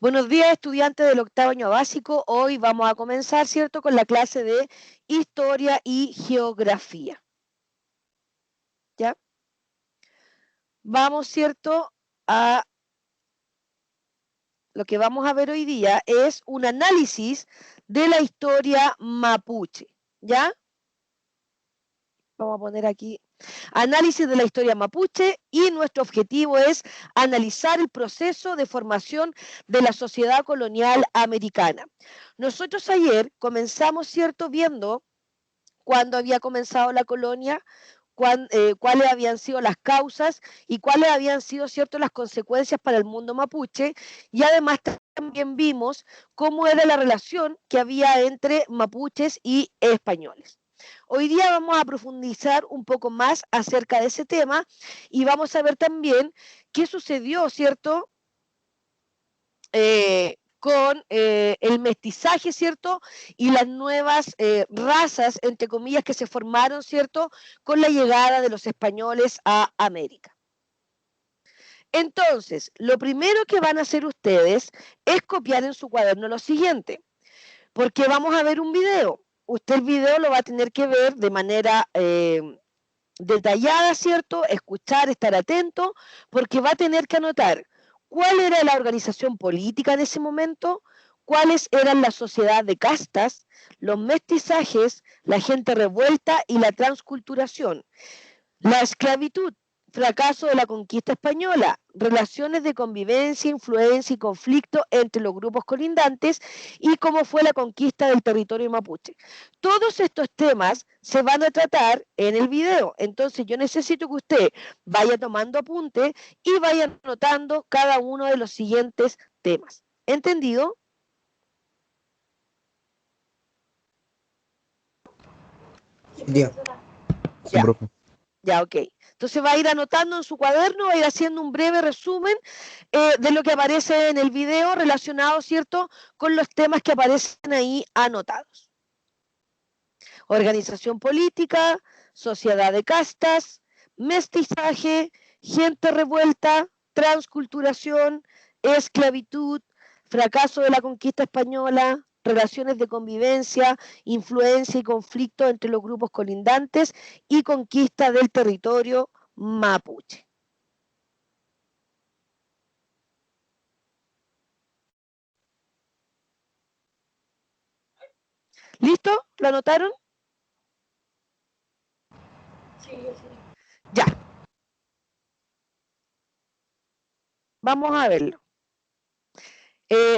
Buenos días, estudiantes del octavo año básico. Hoy vamos a comenzar, ¿cierto?, con la clase de Historia y Geografía. ¿Ya? Vamos, ¿cierto?, a lo que vamos a ver hoy día es un análisis de la historia mapuche. ¿Ya? Vamos a poner aquí análisis de la historia mapuche y nuestro objetivo es analizar el proceso de formación de la sociedad colonial americana. Nosotros ayer comenzamos, ¿cierto?, viendo cuándo había comenzado la colonia, cuáles habían sido las causas y cuáles habían sido, ¿cierto?, las consecuencias para el mundo mapuche, y además también vimos cómo era la relación que había entre mapuches y españoles. Hoy día vamos a profundizar un poco más acerca de ese tema y vamos a ver también qué sucedió, ¿cierto?, con el mestizaje, ¿cierto?, y las nuevas razas, entre comillas, que se formaron, ¿cierto?, con la llegada de los españoles a América. Entonces, lo primero que van a hacer ustedes es copiar en su cuaderno lo siguiente, porque vamos a ver un video. Usted el video lo va a tener que ver de manera detallada, ¿cierto?, escuchar, estar atento, porque va a tener que anotar cuál era la organización política en ese momento, cuáles eran la sociedad de castas, los mestizajes, la gente revuelta y la transculturación, la esclavitud, fracaso de la conquista española, relaciones de convivencia, influencia y conflicto entre los grupos colindantes y cómo fue la conquista del territorio mapuche. Todos estos temas se van a tratar en el video, entonces yo necesito que usted vaya tomando apunte y vaya anotando cada uno de los siguientes temas. ¿Entendido? Ya. Sí, Ya. profe. Ya, ok. Entonces va a ir anotando en su cuaderno, va a ir haciendo un breve resumen de lo que aparece en el video relacionado, ¿cierto?, con los temas que aparecen ahí anotados. Organización política, sociedad de castas, mestizaje, gente revuelta, transculturación, esclavitud, fracaso de la conquista española, relaciones de convivencia, influencia y conflicto entre los grupos colindantes y conquista del territorio mapuche. ¿Listo? ¿Lo anotaron? Sí. Ya. Vamos a verlo.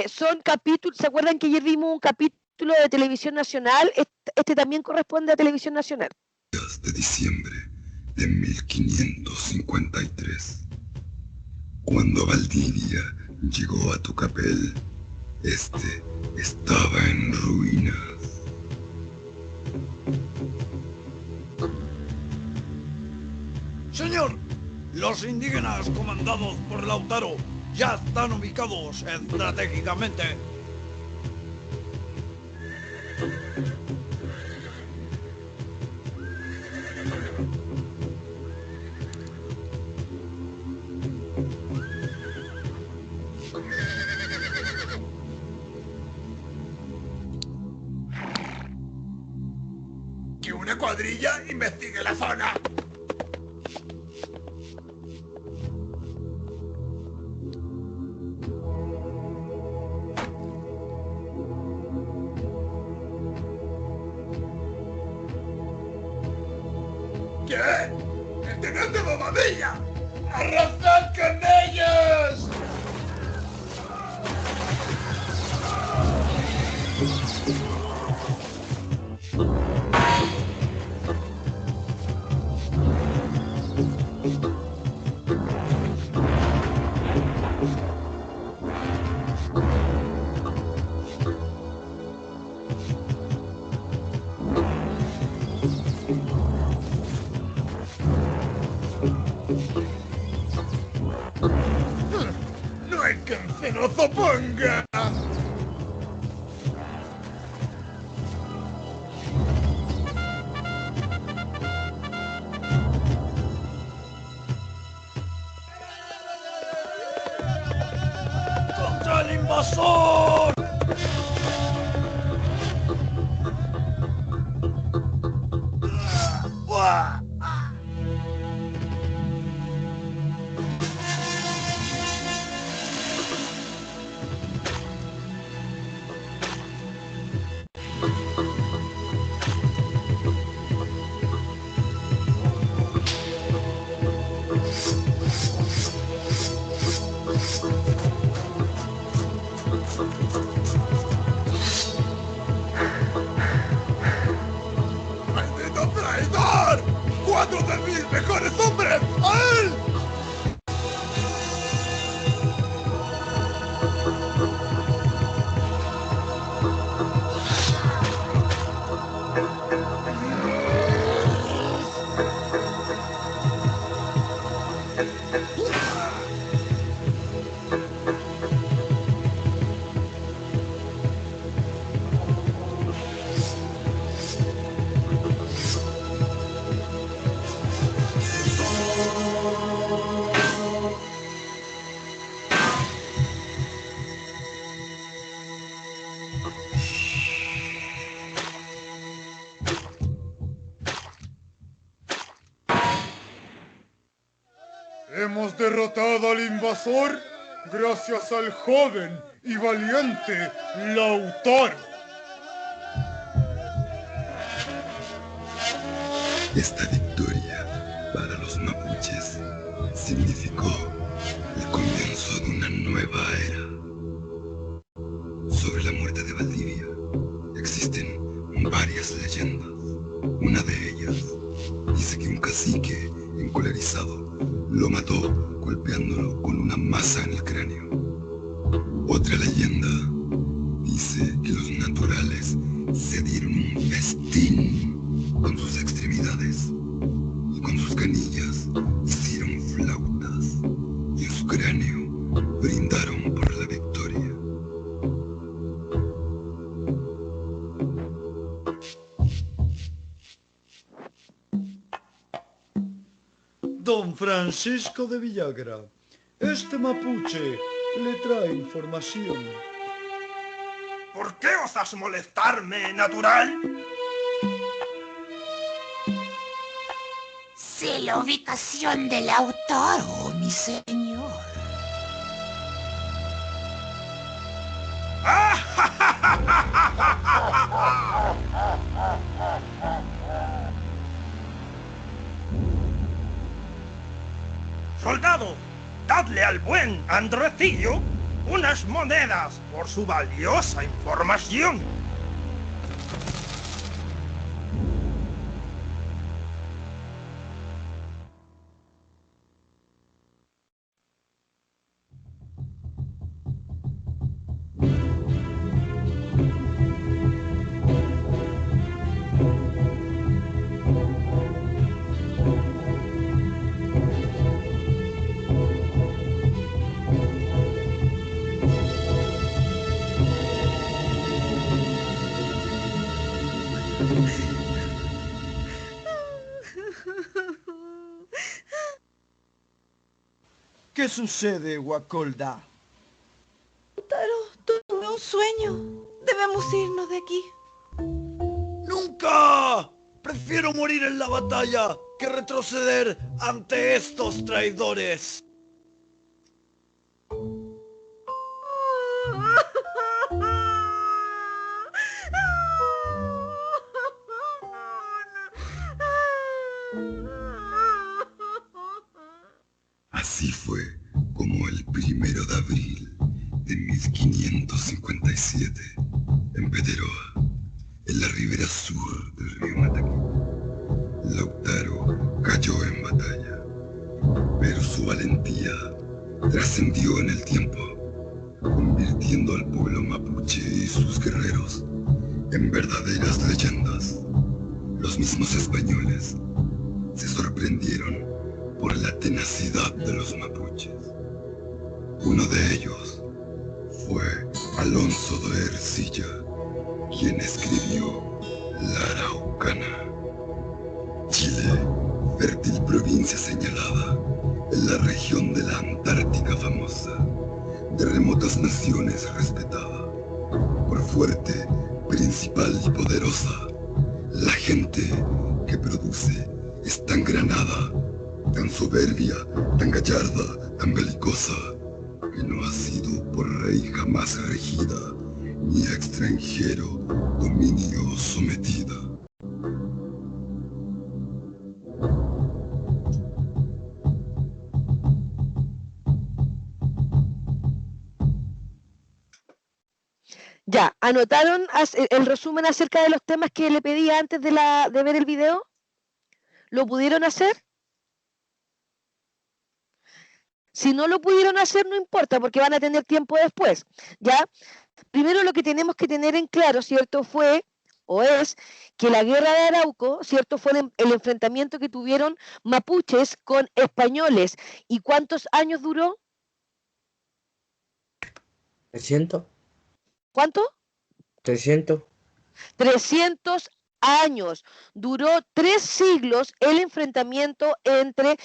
Son capítulos, ¿se acuerdan que ayer vimos un capítulo de Televisión Nacional? Este también corresponde a Televisión Nacional. De diciembre de 1553. Cuando Valdivia llegó a Tucapel, este estaba en ruinas. Señor, los indígenas comandados por Lautaro ya están ubicados estratégicamente. Que una cuadrilla investigue la zona. ¿Qué? ¡El teniente Bobadilla! ¡Arrasad con ellos! ¡No hay cancenoso ponga! ¡Contra el invasor! invasor! ¡Maldito traidor! ¡4 de mis mejores hombres! ¡A él! Hemos derrotado al invasor gracias al joven y valiente Lautaro. Esta victoria para los mapuches significó el comienzo de una nueva era. Sobre la muerte de Valdivia existen varias leyendas. Una de ellas dice que un cacique encolerizado lo mató golpeándolo con una masa en el cráneo. Otra leyenda dice que los naturales se dieron un festín con sus extremidades y con sus canillas hicieron flautas y en su cráneo brindaron por la victoria. Don Francisco de Villagra, este mapuche le trae información. ¿Por qué osas molestarme, natural? Sé la ubicación del Lautaro, mi señor. Soldado, dadle al buen Andrecillo unas monedas por su valiosa información. ¿Qué sucede, Guacolda? Lautaro, tuve un sueño. Debemos irnos de aquí. ¡Nunca! Prefiero morir en la batalla que retroceder ante estos traidores. Así fue como el 1 de abril de 1557, en Pederoa, en la ribera sur del río Mataquí, Lautaro cayó en batalla, pero su valentía trascendió en el tiempo, convirtiendo al pueblo mapuche y sus guerreros en verdaderas leyendas. Los mismos españoles se sorprendieron por la tenacidad de los mapuches. Uno de ellos fue Alonso de Ercilla, quien escribió La Araucana. Chile, fértil provincia señalada en la región de la Antártica famosa, de remotas naciones respetada, por fuerte, principal y poderosa. La gente que produce es tan granada, tan soberbia, tan gallarda, tan belicosa, que no ha sido por rey jamás regida, ni a extranjero dominio sometida. Ya, ¿anotaron el resumen acerca de los temas que le pedí antes de ver el video? ¿Lo pudieron hacer? Si no lo pudieron hacer, no importa, porque van a tener tiempo después, ¿ya? Primero lo que tenemos que tener en claro, ¿cierto? Fue, o es, que la guerra de Arauco, ¿cierto? Fue el enfrentamiento que tuvieron mapuches con españoles. ¿Y cuántos años duró? 300. ¿Cuánto? 300. 300 años. Duró 3 siglos el enfrentamiento entre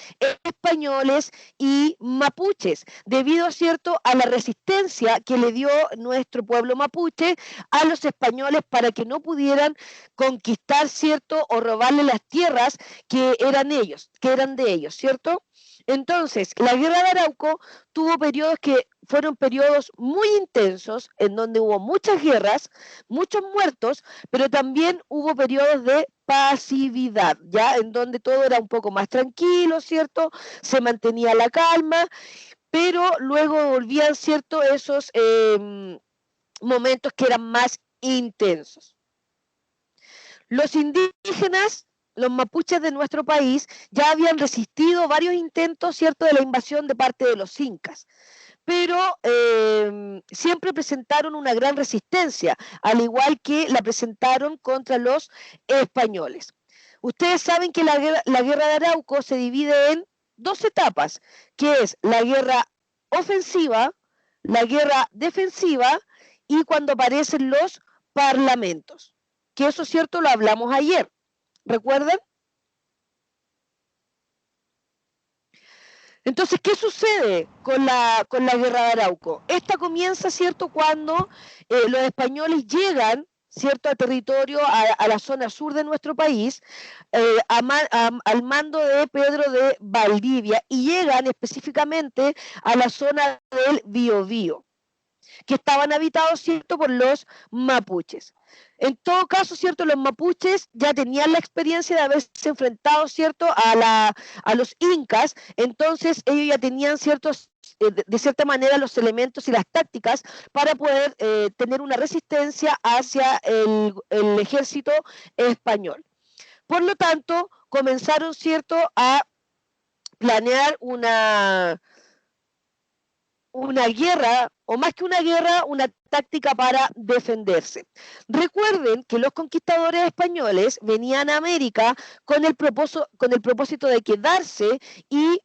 españoles y mapuches, debido, ¿cierto?, a la resistencia que le dio nuestro pueblo mapuche a los españoles para que no pudieran conquistar, ¿cierto?, o robarle las tierras que eran de ellos, ¿cierto? Entonces, la guerra de Arauco tuvo periodos que fueron periodos muy intensos, en donde hubo muchas guerras, muchos muertos, pero también hubo periodos de pasividad, ¿ya? En donde todo era un poco más tranquilo, ¿cierto? Se mantenía la calma, pero luego volvían, ¿cierto?, esos momentos que eran más intensos. Los indígenas, los mapuches de nuestro país, ya habían resistido varios intentos, ¿cierto?, de la invasión de parte de los incas, pero siempre presentaron una gran resistencia, al igual que la presentaron contra los españoles. Ustedes saben que la guerra de Arauco se divide en 2 etapas, que es la guerra ofensiva, la guerra defensiva y cuando aparecen los parlamentos. Que eso, cierto, lo hablamos ayer. ¿Recuerdan? Entonces, ¿qué sucede con la guerra de Arauco? Esta comienza, ¿cierto?, cuando los españoles llegan, ¿cierto?, al territorio, a la zona sur de nuestro país, al mando de Pedro de Valdivia, y llegan específicamente a la zona del Biobío, que estaban habitados, ¿cierto?, por los mapuches. En todo caso, ¿cierto?, los mapuches ya tenían la experiencia de haberse enfrentado, ¿cierto?, a los incas, entonces ellos ya tenían de cierta manera los elementos y las tácticas para poder tener una resistencia hacia el ejército español. Por lo tanto, comenzaron, ¿cierto?, a planear una guerra, o más que una guerra, una táctica para defenderse. Recuerden que los conquistadores españoles venían a América con el propósito de quedarse y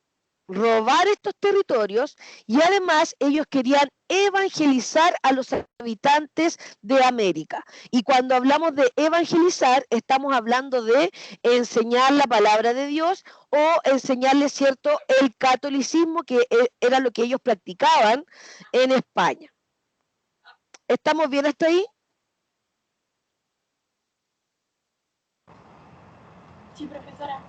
robar estos territorios, y además ellos querían evangelizar a los habitantes de América. Y cuando hablamos de evangelizar, estamos hablando de enseñar la palabra de Dios o enseñarles, ¿cierto?, el catolicismo, que era lo que ellos practicaban en España. ¿Estamos bien hasta ahí? Sí, profesora.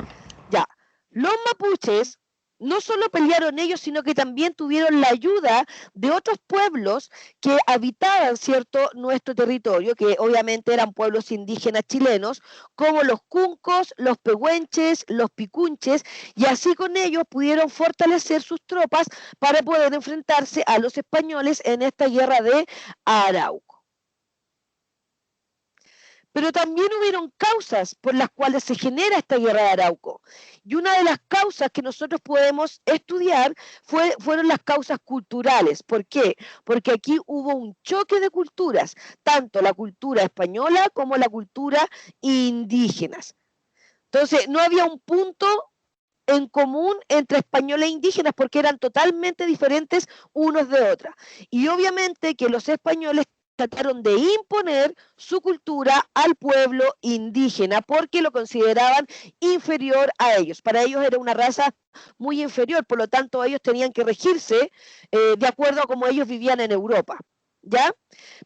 Ya. Los mapuches no solo pelearon ellos, sino que también tuvieron la ayuda de otros pueblos que habitaban, ¿cierto?, nuestro territorio, que obviamente eran pueblos indígenas chilenos, como los cuncos, los pehuenches, los picunches, y así con ellos pudieron fortalecer sus tropas para poder enfrentarse a los españoles en esta guerra de Arauco. Pero también hubieron causas por las cuales se genera esta guerra de Arauco. Y una de las causas que nosotros podemos estudiar fueron las causas culturales. ¿Por qué? Porque aquí hubo un choque de culturas, tanto la cultura española como la cultura indígenas. Entonces, no había un punto en común entre españoles e indígenas porque eran totalmente diferentes unos de otros. Y obviamente que los españoles trataron de imponer su cultura al pueblo indígena porque lo consideraban inferior a ellos. Para ellos era una raza muy inferior, por lo tanto ellos tenían que regirse de acuerdo a cómo ellos vivían en Europa, ¿ya?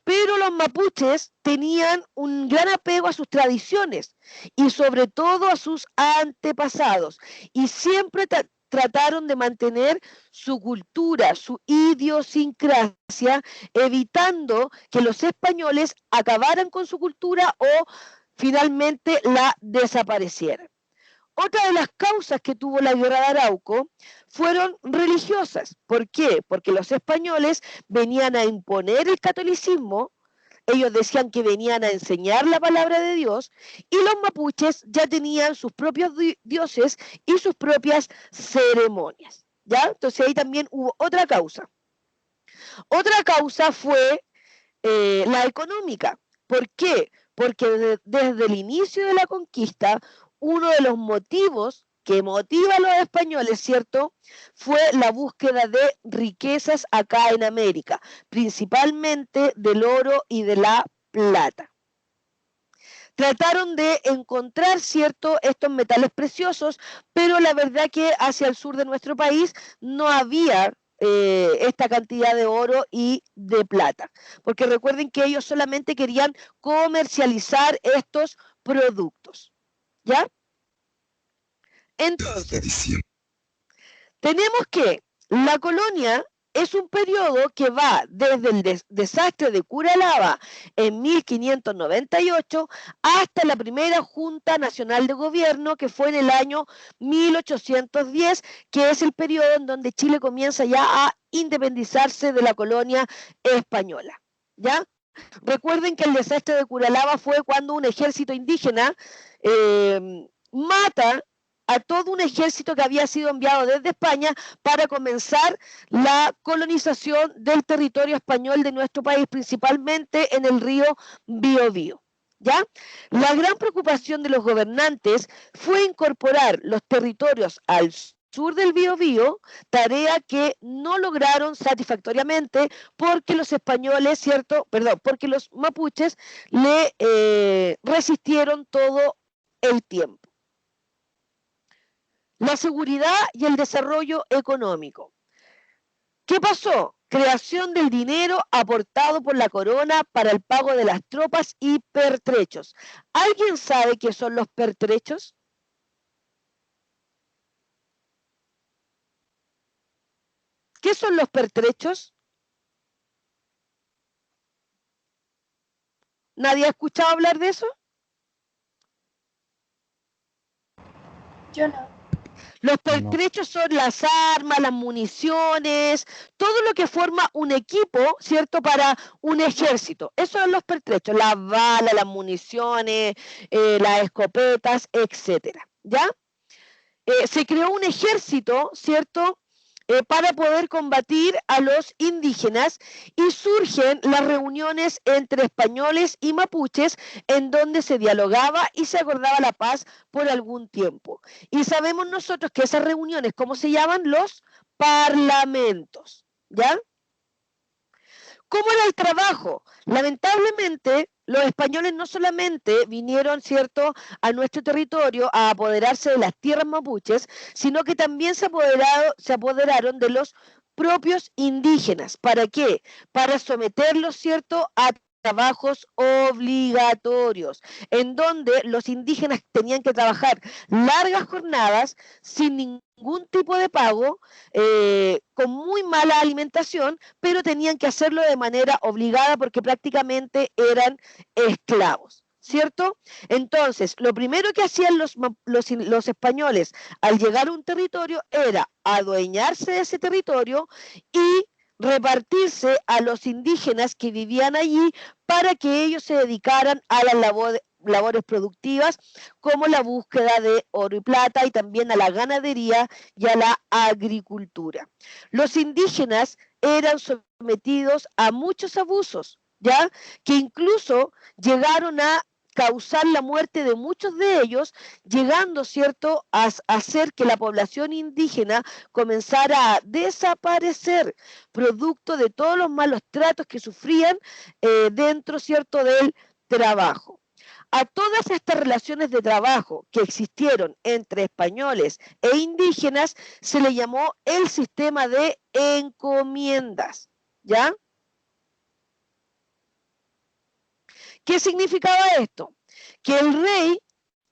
Pero los mapuches tenían un gran apego a sus tradiciones y sobre todo a sus antepasados y siempre trataron de mantener su cultura, su idiosincrasia, evitando que los españoles acabaran con su cultura o finalmente la desaparecieran. Otra de las causas que tuvo la guerra de Arauco fueron religiosas. ¿Por qué? Porque los españoles venían a imponer el catolicismo, ellos decían que venían a enseñar la palabra de Dios, y los mapuches ya tenían sus propios dioses y sus propias ceremonias, ¿ya? Entonces ahí también hubo otra causa. Otra causa fue la económica. ¿Por qué? Porque desde el inicio de la conquista, uno de los motivos que motiva a los españoles, ¿cierto?, fue la búsqueda de riquezas acá en América, principalmente del oro y de la plata. Trataron de encontrar, ¿cierto?, estos metales preciosos, pero la verdad que hacia el sur de nuestro país no había esta cantidad de oro y de plata, porque recuerden que ellos solamente querían comercializar estos productos, ¿ya? Entonces, tenemos que la colonia es un periodo que va desde el desastre de Curalaba en 1598 hasta la primera Junta Nacional de Gobierno, que fue en el año 1810, que es el periodo en donde Chile comienza ya a independizarse de la colonia española, ¿ya? Recuerden que el desastre de Curalaba fue cuando un ejército indígena mata a todo un ejército que había sido enviado desde España para comenzar la colonización del territorio español de nuestro país, principalmente en el río Biobío, ¿ya? La gran preocupación de los gobernantes fue incorporar los territorios al sur del Biobío, tarea que no lograron satisfactoriamente porque los españoles, porque los mapuches le resistieron todo el tiempo. La seguridad y el desarrollo económico. ¿Qué pasó? Creación del dinero aportado por la corona para el pago de las tropas y pertrechos. ¿Alguien sabe qué son los pertrechos? ¿Qué son los pertrechos? ¿Nadie ha escuchado hablar de eso? Yo no. Los pertrechos son las armas, las municiones, todo lo que forma un equipo, ¿cierto?, para un ejército. Esos son los pertrechos, las balas, las municiones, las escopetas, etcétera, ¿ya? Se creó un ejército, ¿cierto?, para poder combatir a los indígenas y surgen las reuniones entre españoles y mapuches en donde se dialogaba y se acordaba la paz por algún tiempo. Y sabemos nosotros que esas reuniones, ¿cómo se llaman? Los parlamentos, ¿ya? ¿Cómo era el trabajo? Lamentablemente, los españoles no solamente vinieron, ¿cierto?, a nuestro territorio a apoderarse de las tierras mapuches, sino que también se apoderaron de los propios indígenas. ¿Para qué? Para someterlos, ¿cierto?, a trabajos obligatorios, en donde los indígenas tenían que trabajar largas jornadas sin ningún tipo de pago, con muy mala alimentación, pero tenían que hacerlo de manera obligada porque prácticamente eran esclavos, ¿cierto? Entonces, lo primero que hacían los españoles al llegar a un territorio era adueñarse de ese territorio y repartirse a los indígenas que vivían allí para que ellos se dedicaran a las labores productivas como la búsqueda de oro y plata y también a la ganadería y a la agricultura. Los indígenas eran sometidos a muchos abusos, ¿ya? Que incluso llegaron a causar la muerte de muchos de ellos, llegando, ¿cierto?, a hacer que la población indígena comenzara a desaparecer, producto de todos los malos tratos que sufrían dentro, ¿cierto?, del trabajo. A todas estas relaciones de trabajo que existieron entre españoles e indígenas se le llamó el sistema de encomiendas, ¿ya? ¿Qué significaba esto? Que el rey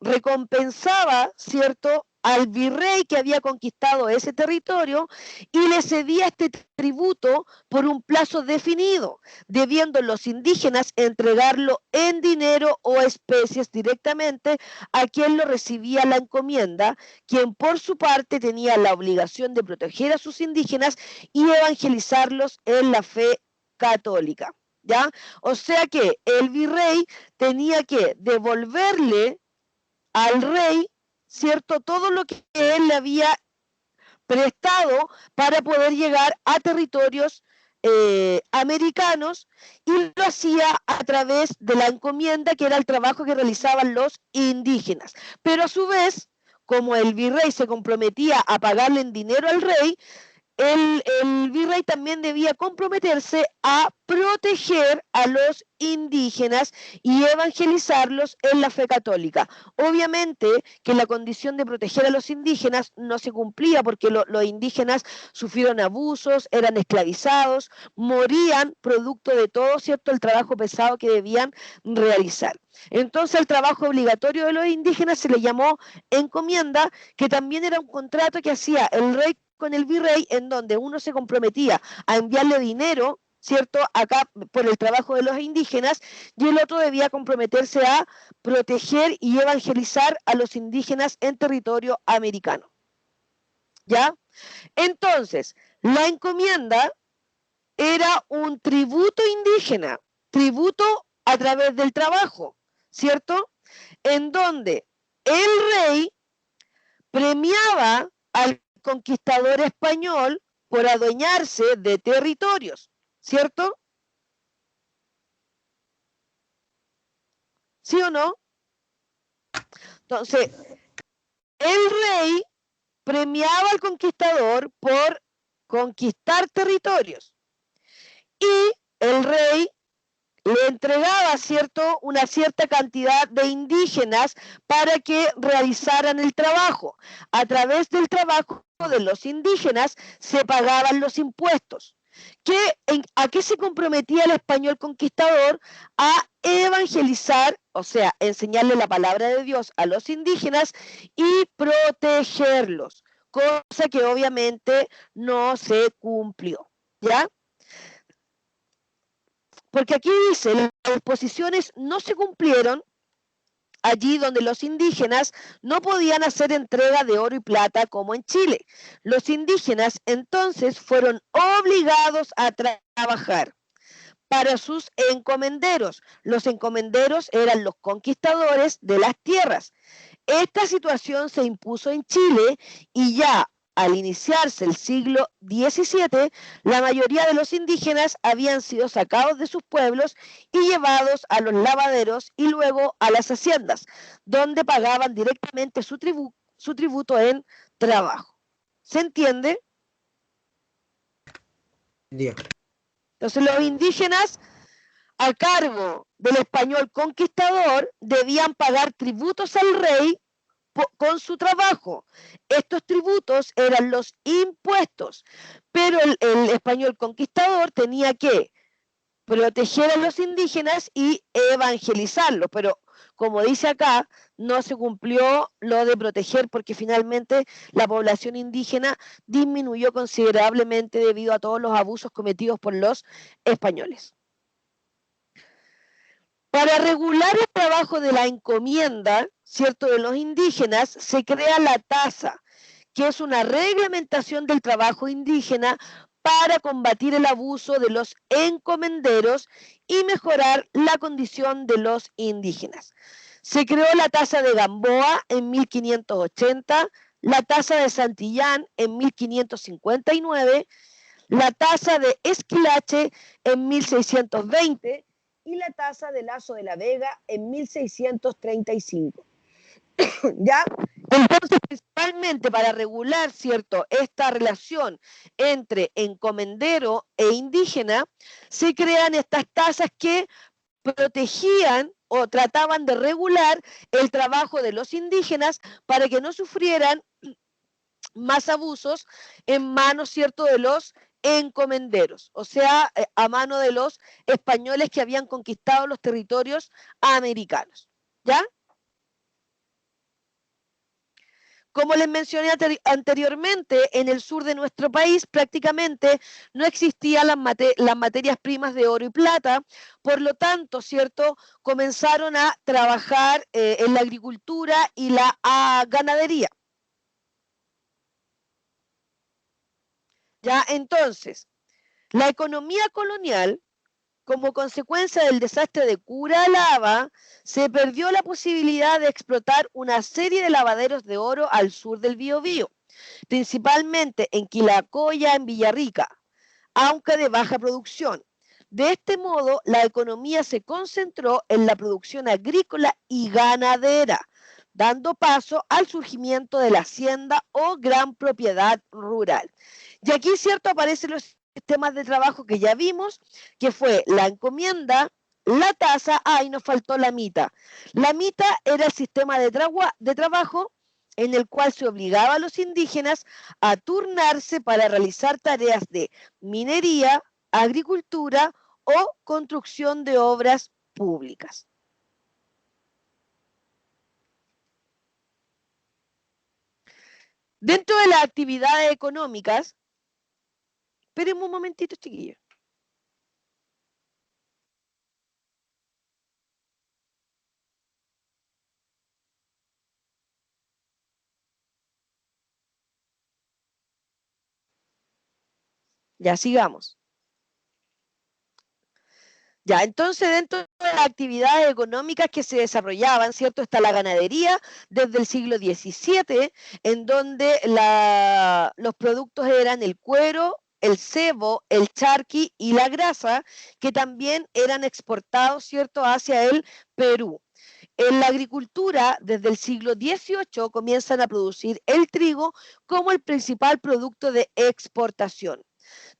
recompensaba, ¿cierto?, al virrey que había conquistado ese territorio y le cedía este tributo por un plazo definido, debiendo los indígenas entregarlo en dinero o especies directamente a quien lo recibía la encomienda, quien por su parte tenía la obligación de proteger a sus indígenas y evangelizarlos en la fe católica, ¿ya? O sea que el virrey tenía que devolverle al rey, ¿cierto?, todo lo que él le había prestado para poder llegar a territorios americanos, y lo hacía a través de la encomienda, que era el trabajo que realizaban los indígenas. Pero a su vez, como el virrey se comprometía a pagarle en dinero al rey, el virrey también debía comprometerse a proteger a los indígenas y evangelizarlos en la fe católica. Obviamente que la condición de proteger a los indígenas no se cumplía, porque los indígenas sufrieron abusos, eran esclavizados, morían producto de todo, ¿cierto?, el trabajo pesado que debían realizar. Entonces el trabajo obligatorio de los indígenas se le llamó encomienda, que también era un contrato que hacía el rey con el virrey, en donde uno se comprometía a enviarle dinero, ¿cierto?, acá por el trabajo de los indígenas, y el otro debía comprometerse a proteger y evangelizar a los indígenas en territorio americano, ¿ya? Entonces, la encomienda era un tributo indígena, tributo a través del trabajo, ¿cierto?, en donde el rey premiaba al conquistador español por adueñarse de territorios, ¿cierto? ¿Sí o no? Entonces, el rey premiaba al conquistador por conquistar territorios y el rey le entregaba, ¿cierto?, una cierta cantidad de indígenas para que realizaran el trabajo. A través del trabajo de los indígenas se pagaban los impuestos. ¿A qué se comprometía el español conquistador? A evangelizar, o sea, enseñarle la palabra de Dios a los indígenas y protegerlos, cosa que obviamente no se cumplió, ¿ya? Porque aquí dice, las disposiciones no se cumplieron allí donde los indígenas no podían hacer entrega de oro y plata como en Chile. Los indígenas entonces fueron obligados a trabajar para sus encomenderos. Los encomenderos eran los conquistadores de las tierras. Esta situación se impuso en Chile y ya al iniciarse el siglo XVII, la mayoría de los indígenas habían sido sacados de sus pueblos y llevados a los lavaderos y luego a las haciendas, donde pagaban directamente su tributo en trabajo. ¿Se entiende? Entonces los indígenas, a cargo del español conquistador, debían pagar tributos al rey con su trabajo. Estos tributos eran los impuestos, pero el español conquistador tenía que proteger a los indígenas y evangelizarlos, pero como dice acá, no se cumplió lo de proteger, porque finalmente la población indígena disminuyó considerablemente debido a todos los abusos cometidos por los españoles. Para regular el trabajo de la encomienda, ¿cierto?, de los indígenas, se crea la tasa, que es una reglamentación del trabajo indígena para combatir el abuso de los encomenderos y mejorar la condición de los indígenas. Se creó la tasa de Gamboa en 1580, la tasa de Santillán en 1559, la tasa de Esquilache en 1620, y la tasa de Lazo de la Vega en 1635. ¿Ya? Entonces, principalmente para regular, ¿cierto?, esta relación entre encomendero e indígena, se crean estas tasas que protegían o trataban de regular el trabajo de los indígenas para que no sufrieran más abusos en manos, ¿cierto?, de los encomenderos, o sea, a mano de los españoles que habían conquistado los territorios americanos. ¿Ya? Como les mencioné anteriormente, en el sur de nuestro país prácticamente no existían las materias primas de oro y plata, por lo tanto, ¿cierto?, comenzaron a trabajar en la agricultura y la ganadería. Ya, entonces, la economía colonial, como consecuencia del desastre de Curalaba, se perdió la posibilidad de explotar una serie de lavaderos de oro al sur del Biobío, principalmente en Quilacoya, en Villarrica, aunque de baja producción. De este modo, la economía se concentró en la producción agrícola y ganadera, dando paso al surgimiento de la hacienda o gran propiedad rural. Y aquí, cierto, aparecen los sistemas de trabajo que ya vimos, que fue la encomienda, la tasa, y nos faltó la mita. La mita era el sistema de trabajo en el cual se obligaba a los indígenas a turnarse para realizar tareas de minería, agricultura o construcción de obras públicas. Dentro de las actividades económicas, espérenme un momentito, chiquillos. Ya sigamos. Ya, entonces dentro de las actividades económicas que se desarrollaban, ¿cierto? Está la ganadería desde el siglo XVII, en donde los productos eran el cuero, el cebo, el charqui y la grasa, que también eran exportados, ¿cierto?, hacia el Perú. En la agricultura, desde el siglo XVIII, comienzan a producir el trigo como el principal producto de exportación.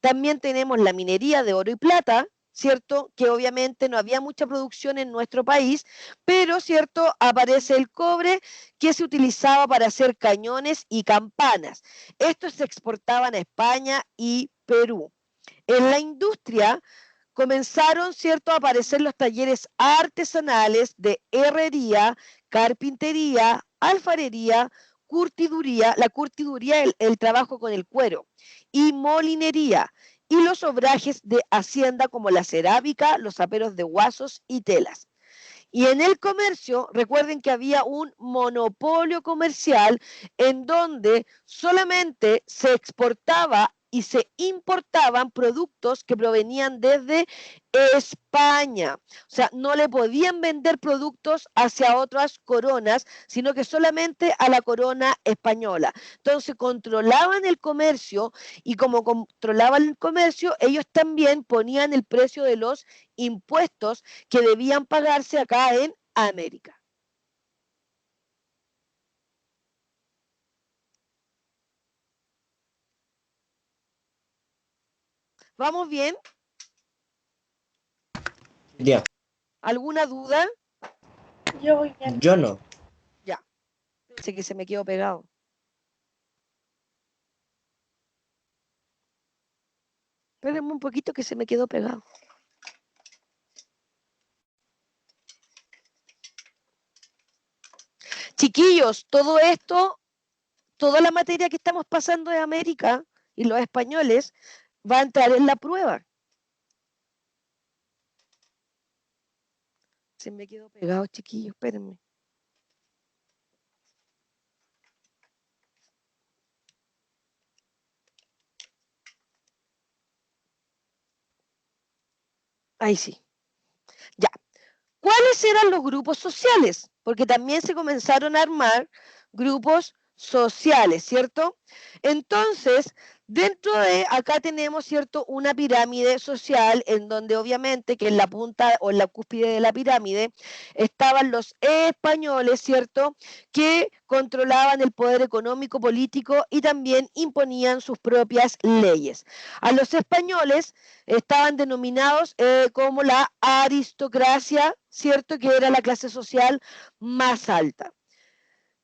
También tenemos la minería de oro y plata, ¿cierto?, que obviamente no había mucha producción en nuestro país, pero, ¿cierto?, aparece el cobre que se utilizaba para hacer cañones y campanas. Estos se exportaban a España y Perú. En la industria comenzaron, ¿cierto?, a aparecer los talleres artesanales de herrería, carpintería, alfarería, curtiduría, la curtiduría, el trabajo con el cuero, y molinería, y los obrajes de hacienda como la cerámica, los aperos de guasos y telas. Y en el comercio, recuerden que había un monopolio comercial en donde solamente se exportaba y se importaban productos que provenían desde España. O sea, no le podían vender productos hacia otras coronas, sino que solamente a la corona española. Entonces controlaban el comercio y como controlaban el comercio, ellos también ponían el precio de los impuestos que debían pagarse acá en América. ¿Vamos bien? Ya. ¿Alguna duda? Yo voy bien. Yo no. Ya. Pensé que se me quedó pegado. Espérenme un poquito que se me quedó pegado. Chiquillos, todo esto, toda la materia que estamos pasando de América y los españoles va a entrar en la prueba. Se me quedó pegado, chiquillos, espérenme. Ahí sí. Ya. ¿Cuáles eran los grupos sociales? Porque también se comenzaron a armar grupos sociales, ¿cierto? Entonces, Dentro de acá tenemos, ¿cierto?, una pirámide social en donde obviamente que en la punta o en la cúspide de la pirámide estaban los españoles, ¿cierto?, que controlaban el poder económico, político y también imponían sus propias leyes. A los españoles estaban denominados como la aristocracia, ¿cierto?, que era la clase social más alta.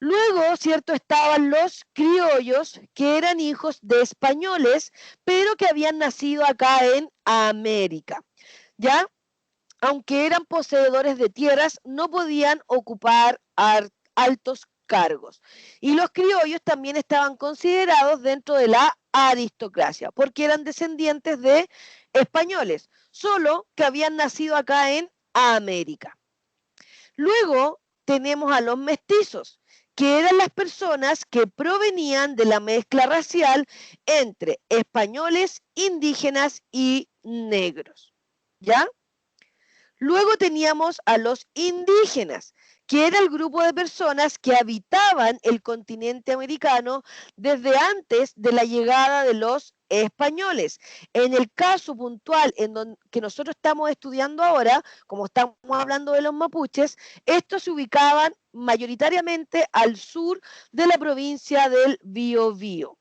Luego, ¿cierto?, estaban los criollos, que eran hijos de españoles, pero que habían nacido acá en América, ¿ya? Aunque eran poseedores de tierras, no podían ocupar altos cargos. Y los criollos también estaban considerados dentro de la aristocracia, porque eran descendientes de españoles, solo que habían nacido acá en América. Luego tenemos a los mestizos, que eran las personas que provenían de la mezcla racial entre españoles, indígenas y negros, ¿ya? Luego teníamos a los indígenas, que era el grupo de personas que habitaban el continente americano desde antes de la llegada de los españoles. En el caso puntual que nosotros estamos estudiando ahora, como estamos hablando de los mapuches, estos se ubicaban mayoritariamente al sur de la provincia del Biobío.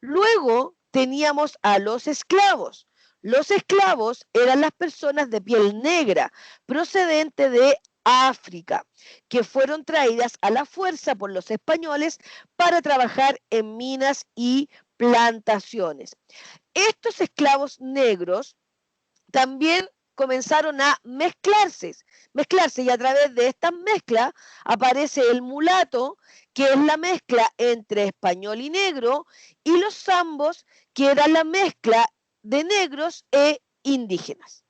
Luego teníamos a los esclavos. Los esclavos eran las personas de piel negra procedente de África, que fueron traídas a la fuerza por los españoles para trabajar en minas y plantaciones. Estos esclavos negros también comenzaron a mezclarse y a través de esta mezcla aparece el mulato, que es la mezcla entre español y negro, y los zambos, que era la mezcla de negros e indígenas.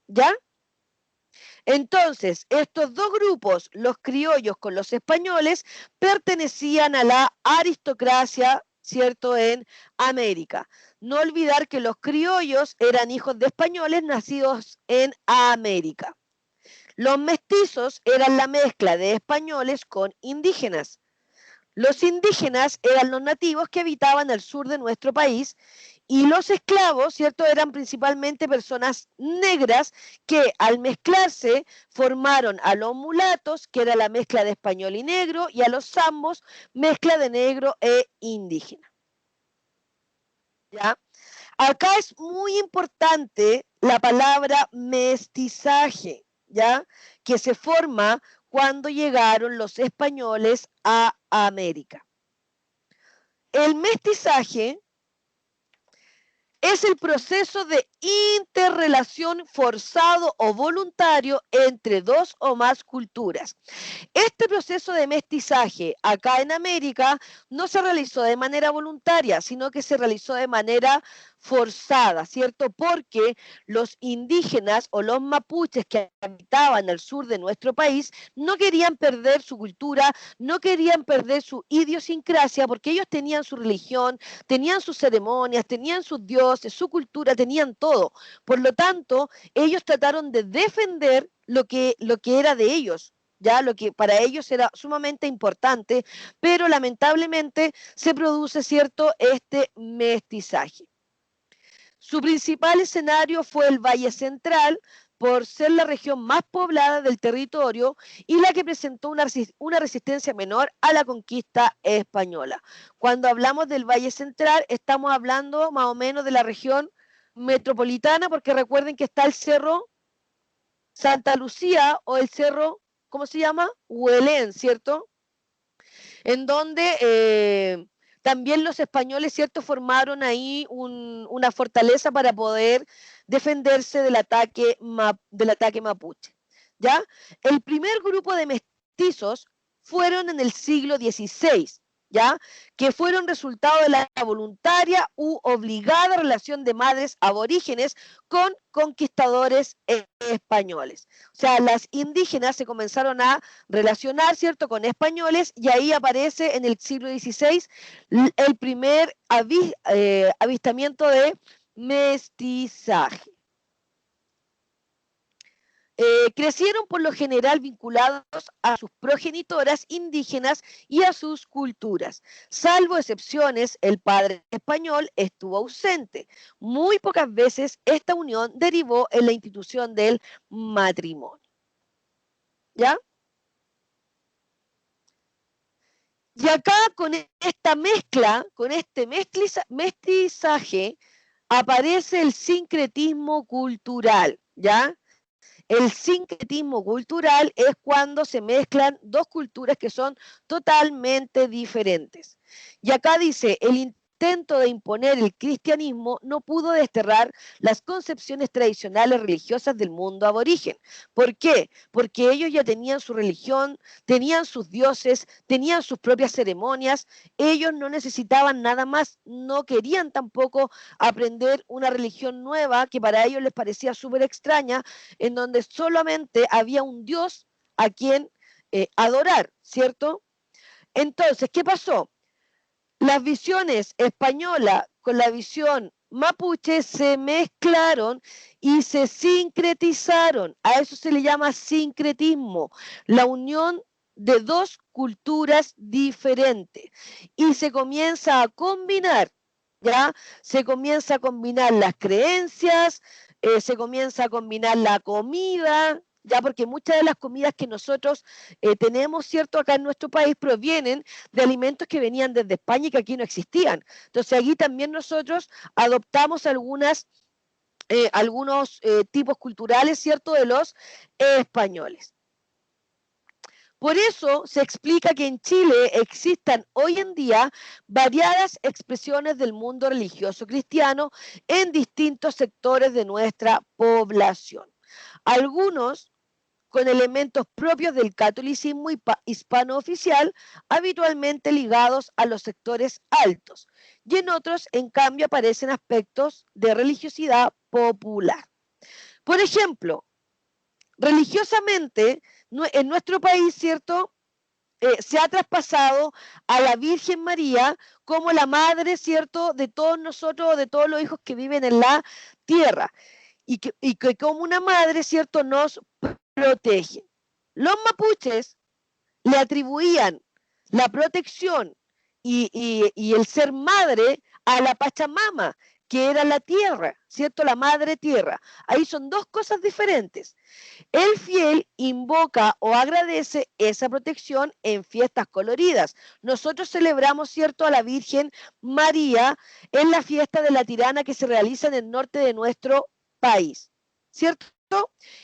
¿Ya? Entonces, estos dos grupos, los criollos con los españoles, pertenecían a la aristocracia, ¿cierto?, en América. No olvidar que los criollos eran hijos de españoles nacidos en América. Los mestizos eran la mezcla de españoles con indígenas. Los indígenas eran los nativos que habitaban al sur de nuestro país y los esclavos, ¿cierto?, eran principalmente personas negras que al mezclarse formaron a los mulatos, que era la mezcla de español y negro, y a los zambos, mezcla de negro e indígena. ¿Ya? Acá es muy importante la palabra mestizaje, ¿ya?, que se forma cuando llegaron los españoles a América. El mestizaje es el proceso de interrelación forzado o voluntario entre dos o más culturas. Este proceso de mestizaje acá en América no se realizó de manera voluntaria, sino que se realizó de manera forzada, ¿cierto? Porque los indígenas o los mapuches que habitaban al sur de nuestro país no querían perder su cultura, no querían perder su idiosincrasia, porque ellos tenían su religión, tenían sus ceremonias, tenían sus dioses, su cultura, tenían todo. Por lo tanto, ellos trataron de defender lo que era de ellos, ya lo que para ellos era sumamente importante, pero lamentablemente se produce, ¿cierto?, este mestizaje. Su principal escenario fue el Valle Central, por ser la región más poblada del territorio y la que presentó una resistencia menor a la conquista española. Cuando hablamos del Valle Central, estamos hablando más o menos de la región metropolitana, porque recuerden que está el Cerro Santa Lucía o el Cerro, ¿cómo se llama? Huelén, ¿cierto? En donde también los españoles, ¿cierto?, formaron ahí una fortaleza para poder defenderse del ataque mapuche, ¿ya? El primer grupo de mestizos fueron en el siglo XVI, ¿ya?, que fueron resultado de la voluntaria u obligada relación de madres aborígenes con conquistadores españoles. O sea, las indígenas se comenzaron a relacionar, ¿cierto?, con españoles, y ahí aparece en el siglo XVI el primer avistamiento de mestizaje. crecieron por lo general vinculados a sus progenitoras indígenas y a sus culturas. Salvo excepciones, el padre español estuvo ausente. Muy pocas veces esta unión derivó en la institución del matrimonio. ¿Ya? Y acá con esta mezcla, con este mestizaje, aparece el sincretismo cultural, ¿ya? El sincretismo cultural es cuando se mezclan dos culturas que son totalmente diferentes. Y acá dice, el intento de imponer el cristianismo no pudo desterrar las concepciones tradicionales religiosas del mundo aborigen. ¿Por qué? Porque ellos ya tenían su religión, tenían sus dioses, tenían sus propias ceremonias, ellos no necesitaban nada más, no querían tampoco aprender una religión nueva que para ellos les parecía súper extraña, en donde solamente había un dios a quien adorar, ¿cierto? Entonces, ¿qué pasó? Las visiones española con la visión mapuche se mezclaron y se sincretizaron. A eso se le llama sincretismo, la unión de dos culturas diferentes. Y se comienza a combinar, ¿ya? Se comienza a combinar las creencias, se comienza a combinar la comida, ya, porque muchas de las comidas que nosotros tenemos, ¿cierto?, acá en nuestro país provienen de alimentos que venían desde España y que aquí no existían. Entonces aquí también nosotros adoptamos algunos tipos culturales, ¿cierto?, de los españoles. Por eso se explica que en Chile existan hoy en día variadas expresiones del mundo religioso cristiano en distintos sectores de nuestra población. Algunos con elementos propios del catolicismo hispano oficial, habitualmente ligados a los sectores altos, y en otros, en cambio, aparecen aspectos de religiosidad popular. Por ejemplo, religiosamente, en nuestro país, ¿cierto?, se ha traspasado a la Virgen María como la madre, ¿cierto?, de todos nosotros, de todos los hijos que viven en la tierra, y que como una madre, ¿cierto?, nos protege. Los mapuches le atribuían la protección y el ser madre a la Pachamama, que era la tierra, ¿cierto?, la madre tierra. Ahí son dos cosas diferentes. El fiel invoca o agradece esa protección en fiestas coloridas. Nosotros celebramos, ¿cierto?, a la Virgen María en la fiesta de la Tirana que se realiza en el norte de nuestro país, ¿cierto?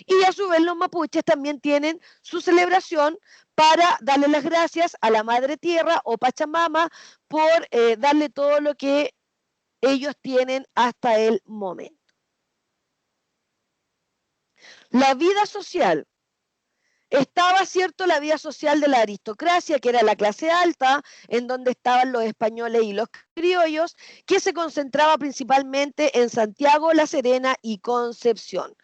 Y a su vez los mapuches también tienen su celebración para darle las gracias a la Madre Tierra o Pachamama por darle todo lo que ellos tienen hasta el momento. La vida social. Estaba, ¿cierto?, la vida social de la aristocracia, que era la clase alta, en donde estaban los españoles y los criollos, que se concentraba principalmente en Santiago, La Serena y Concepción.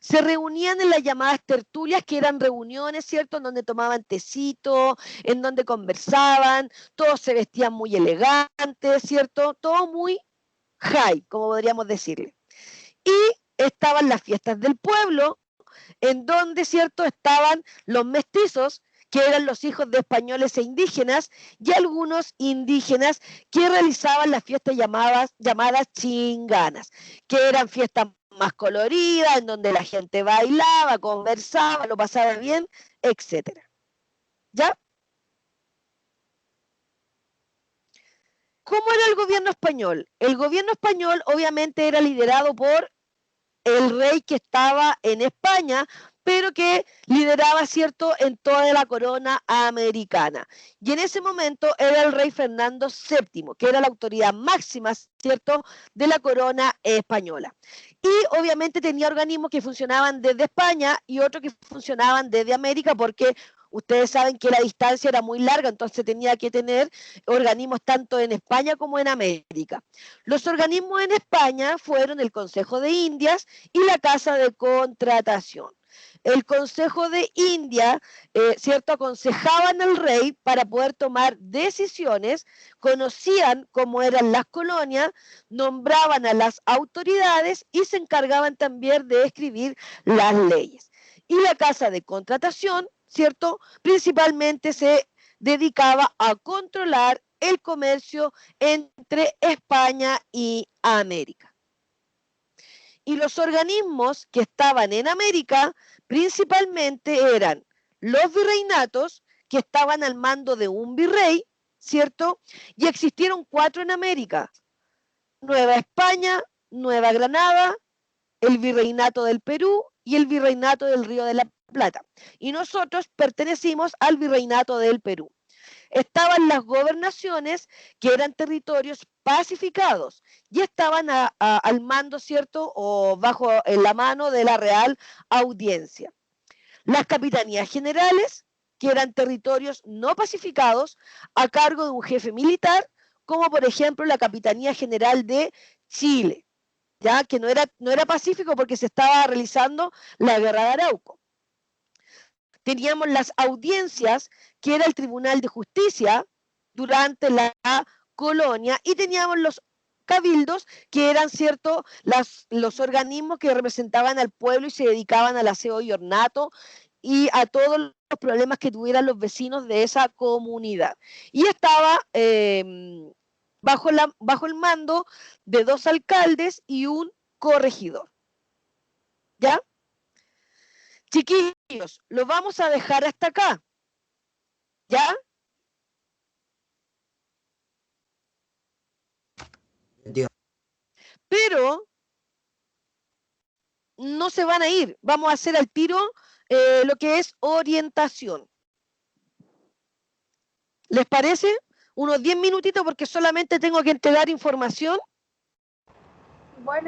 Se reunían en las llamadas tertulias, que eran reuniones, ¿cierto?, en donde tomaban tecito, en donde conversaban, todos se vestían muy elegantes, ¿cierto?, todo muy high, como podríamos decirle. Y estaban las fiestas del pueblo, en donde, ¿cierto?, estaban los mestizos, que eran los hijos de españoles e indígenas, y algunos indígenas que realizaban las fiestas llamadas chinganas, que eran fiestas más coloridas, en donde la gente bailaba, conversaba, lo pasaba bien, etc. ¿Ya? ¿Cómo era el gobierno español? El gobierno español obviamente era liderado por el rey que estaba en España, pero que lideraba, ¿cierto?, en toda la corona americana. Y en ese momento era el rey Fernando VII, que era la autoridad máxima, ¿cierto?, de la corona española. Y obviamente tenía organismos que funcionaban desde España y otros que funcionaban desde América, porque ustedes saben que la distancia era muy larga, entonces tenía que tener organismos tanto en España como en América. Los organismos en España fueron el Consejo de Indias y la Casa de Contratación. El Consejo de India, ¿cierto?, aconsejaban al rey para poder tomar decisiones, conocían cómo eran las colonias, nombraban a las autoridades y se encargaban también de escribir las leyes. Y la casa de contratación, ¿cierto? Principalmente se dedicaba a controlar el comercio entre España y América. Y los organismos que estaban en América principalmente eran los virreinatos, que estaban al mando de un virrey, ¿cierto? Y existieron 4 en América: Nueva España, Nueva Granada, el Virreinato del Perú y el Virreinato del Río de la Plata. Y nosotros pertenecimos al Virreinato del Perú. Estaban las gobernaciones, que eran territorios pacificados, y estaban al mando, ¿cierto?, o bajo la mano de la Real Audiencia. Las capitanías generales, que eran territorios no pacificados, a cargo de un jefe militar, como por ejemplo la Capitanía General de Chile, ya que no era pacífico porque se estaba realizando la Guerra de Arauco. Teníamos las audiencias, que era el Tribunal de Justicia durante la colonia, y teníamos los cabildos, que eran, ¿cierto?, los organismos que representaban al pueblo y se dedicaban al aseo y ornato y a todos los problemas que tuvieran los vecinos de esa comunidad. Y estaba bajo el mando de 2 alcaldes y un corregidor. ¿Ya? Chiquillos, lo vamos a dejar hasta acá. ¿Ya? Entiendo. Pero no se van a ir. Vamos a hacer al tiro lo que es orientación. ¿Les parece? Unos 10 minutitos porque solamente tengo que entregar información. Bueno.